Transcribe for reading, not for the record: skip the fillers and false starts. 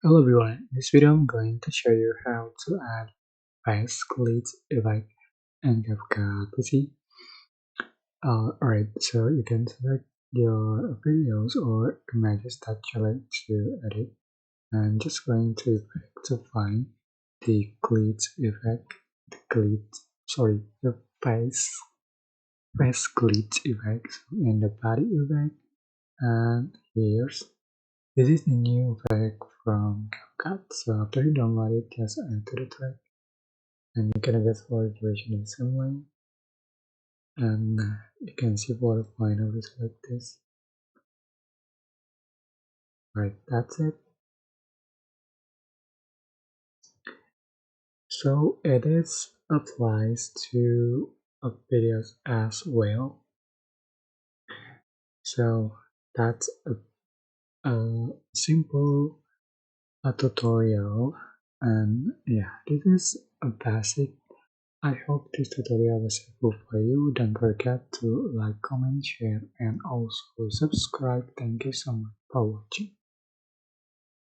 Hello everyone, in this video I'm going to show you how to add fast glitch effect in CapCut PC. Alright, so you can select your videos or images that you like to edit. I'm just going to find the glitch effect, the face glitch effect in the body effect, and here's this is the new effect from CapCut. So after you download it, just add to the track, and you can adjust for duration in the same way. And you can see for the final is like this. Right, that's it. So it is applies to videos as well. So that's a simple tutorial, and yeah, this is a basic. I hope this tutorial was helpful for you. Don't forget to like, comment, share, and also subscribe. Thank you so much for watching.